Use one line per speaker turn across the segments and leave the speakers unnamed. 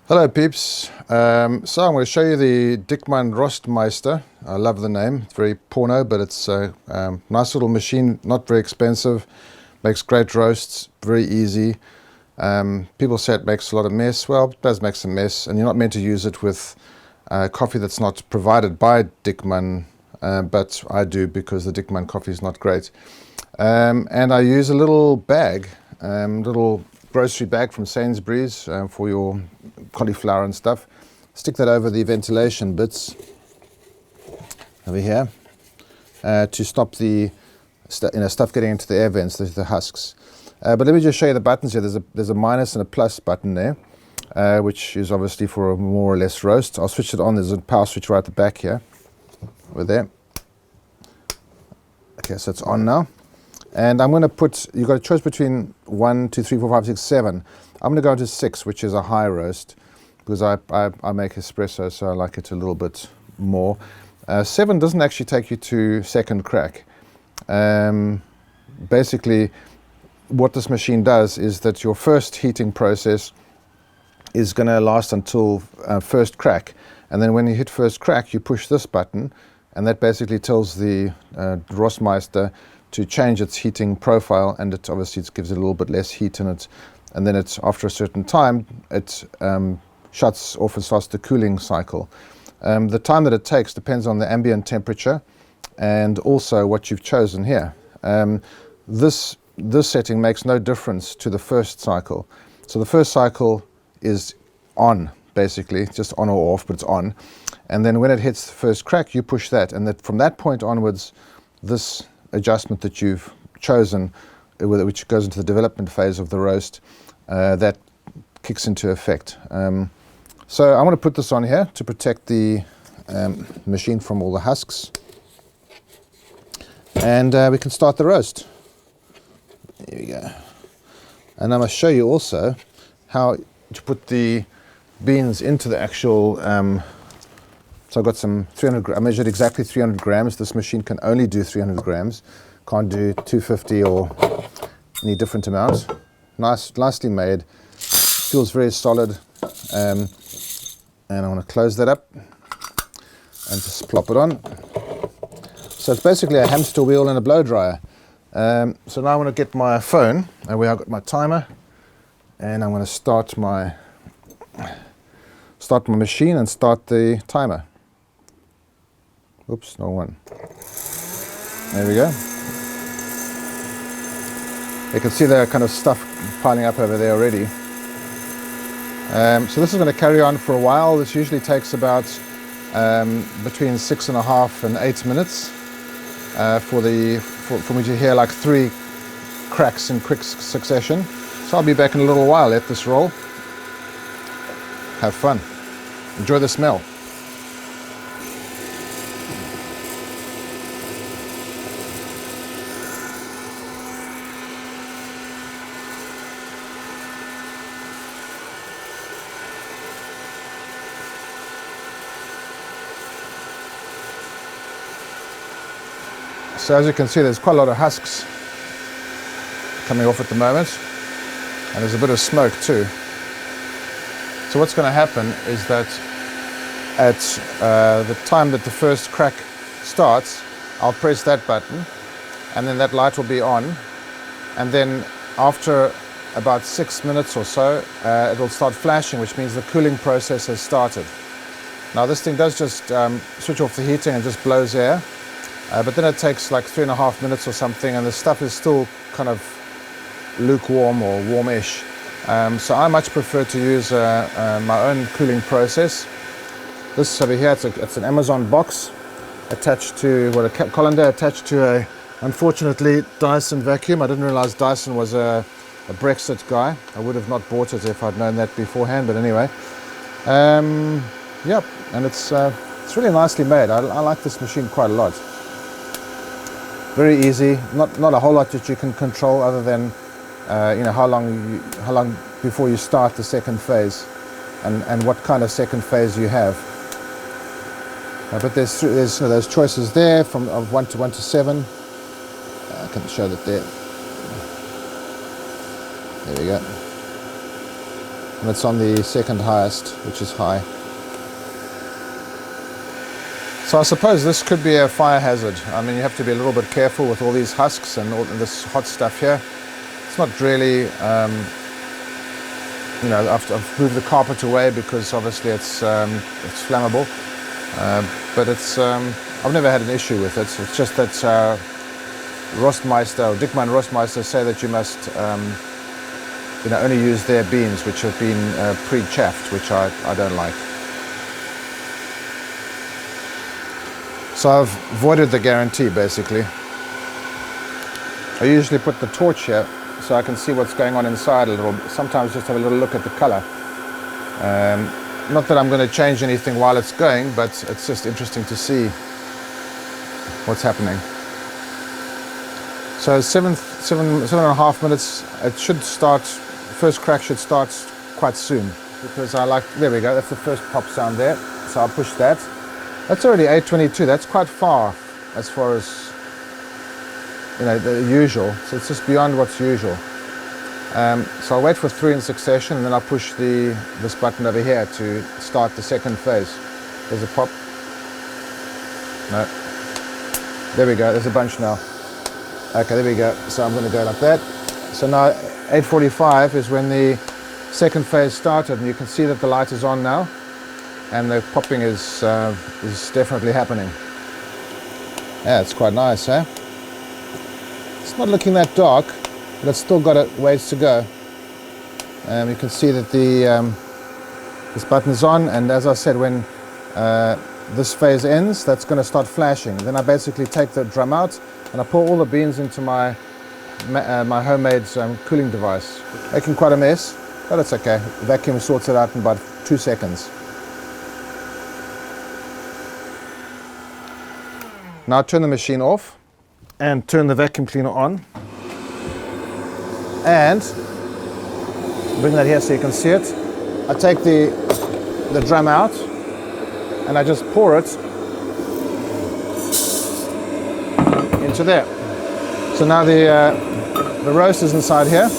Hello peeps, so I'm going to show you the Dieckmann Rostmeister. I love the name, it's very porno, but it's a nice little machine, not very expensive, makes great roasts, very easy. People say it makes a lot of mess. Well, it does make some mess, and you're not meant to use it with coffee that's not provided by Dieckmann, but I do because the Dieckmann coffee is not great. And I use a little bag, little grocery bag from Sainsbury's for your cauliflower and stuff. Stick that over the ventilation bits over here to stop the stuff getting into the air vents, the husks. But let me just show you the buttons here. There's a minus and a plus button there, which is obviously for a more or less roast. I'll switch it on. There's a power switch right at the back here, over there. Okay, so it's on now. And I'm going to put, you've got a choice between 1, 2, 3, 4, 5, 6, 7. I'm going to go into 6, which is a high roast, because I make espresso, so I like it a little bit more. 7 doesn't actually take you to second crack. Basically, what this machine does is that your first heating process is going to last until first crack. And then when you hit first crack, you push this button, and that basically tells the Rostmeister to change its heating profile, and it obviously gives it a little bit less heat in it. And then it's, after a certain time, it shuts off and starts the cooling cycle. The time that it takes depends on the ambient temperature and also what you've chosen here. This setting makes no difference to the first cycle. So the first cycle is on, basically, just on or off, but it's on. And then when it hits the first crack, you push that, and that from that point onwards, this adjustment that you've chosen, which goes into the development phase of the roast, that kicks into effect. So I'm going to put this on here to protect the machine from all the husks, and we can start the roast. There we go. And I'm going to show you also how to put the beans into the actual so I've got some 300, I measured exactly 300 grams. This machine can only do 300 grams. Can't do 250 or any different amount. Nicely made. Feels very solid. And I want to close that up and just plop it on. So it's basically a hamster wheel and a blow dryer. So now I want to get my phone, and where I've got my timer, and I'm going to start my machine and start the timer. Oops, no one. There we go. You can see the kind of stuff piling up over there already. So this is going to carry on for a while. This usually takes about between 6.5 and 8 minutes for me to hear like 3 cracks in quick succession. So I'll be back in a little while. Let this roll. Have fun. Enjoy the smell. So as you can see, there's quite a lot of husks coming off at the moment, and there's a bit of smoke too. So what's going to happen is that at the time that the first crack starts, I'll press that button, and then that light will be on, and then after about 6 minutes or so, it'll start flashing, which means the cooling process has started. Now this thing does just switch off the heating and just blows air. But then it takes like 3.5 minutes or something, and the stuff is still kind of lukewarm or warmish. So I much prefer to use my own cooling process. This over here, it's an Amazon box attached to, a colander attached to a, unfortunately, Dyson vacuum. I didn't realize Dyson was a Brexit guy. I would have not bought it if I'd known that beforehand, but anyway. Yep, and it's really nicely made. I like this machine quite a lot. Very easy, not a whole lot that you can control other than how long before you start the second phase, and what kind of second phase you have. But there's those choices there from 1 to 7. I can show that there. There we go. and it's on the second highest, which is high. So I suppose this could be a fire hazard. I mean, you have to be a little bit careful with all these husks and all this hot stuff here. It's not really, you know, I've moved the carpet away because obviously it's flammable. But it's, I've never had an issue with it. It's just that Rostmeister, or Dieckmann Rostmeister, say that you must, you know, only use their beans which have been pre-chaffed, which I don't like. So I've voided the guarantee basically. I usually put the torch here so I can see what's going on inside a little. Sometimes just have a little look at the color. Not that I'm going to change anything while it's going, but it's just interesting to see what's happening. So seven and a half minutes. It should start. First crack should start quite soon because I like. There we go. That's the first pop sound there. So I'll push that. That's already 8:22. That's quite far as you know, the usual. So it's just beyond what's usual. So I'll wait for 3 in succession, and then I'll push this button over here to start the second phase. There's a pop. No. There we go. There's a bunch now. Okay, there we go. So I'm going to go like that. So now 8:45 is when the second phase started, and you can see that the light is on now. And the popping is definitely happening. Yeah, it's quite nice, eh? It's not looking that dark, but it's still got a ways to go. You can see that this button's on, and as I said, when this phase ends, that's going to start flashing. Then I basically take the drum out, and I pour all the beans into my homemade cooling device. Making quite a mess, but it's okay. The vacuum sorts it out in about 2 seconds. Now turn the machine off and turn the vacuum cleaner on and bring that here so you can see it. I take the drum out and I just pour it into there. So now the roast is inside here,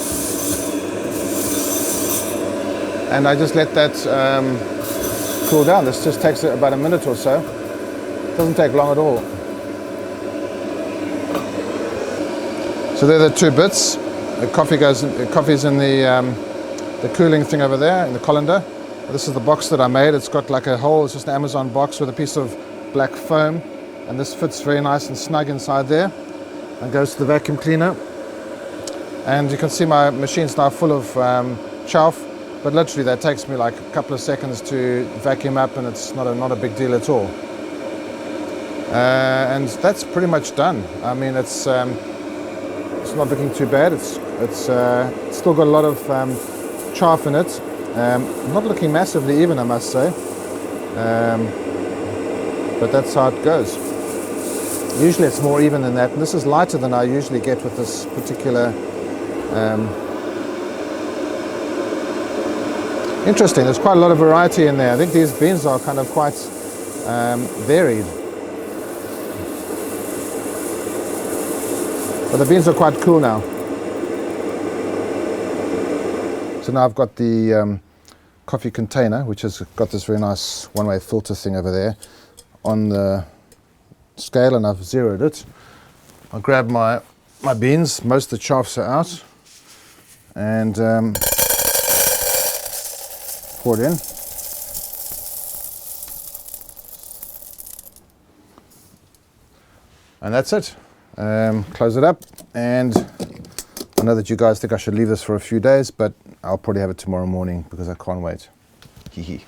and I just let that cool down. This just takes about a minute or so. It doesn't take long at all. So they're the 2 bits. The coffee's in the cooling thing over there in the colander. This is the box that I made. It's got like a hole. It's just an Amazon box with a piece of black foam, and this fits very nice and snug inside there, and goes to the vacuum cleaner. And you can see my machine's now full of chaff, but literally that takes me like a couple of seconds to vacuum up, and it's not a big deal at all. And that's pretty much done. I mean, it's not looking too bad. It's still got a lot of chaff in it. Not looking massively even, I must say. But that's how it goes. Usually it's more even than that, and this is lighter than I usually get with this particular. Interesting. There's quite a lot of variety in there. I think these beans are kind of quite varied. But the beans are quite cool now. So now I've got the coffee container, which has got this very nice one-way filter thing over there on the scale, and I've zeroed it. I'll grab my beans. Most of the chaffs are out, and pour it in. And that's it. Close it up, and I know that you guys think I should leave this for a few days, but I'll probably have it tomorrow morning because I can't wait. Hee hee.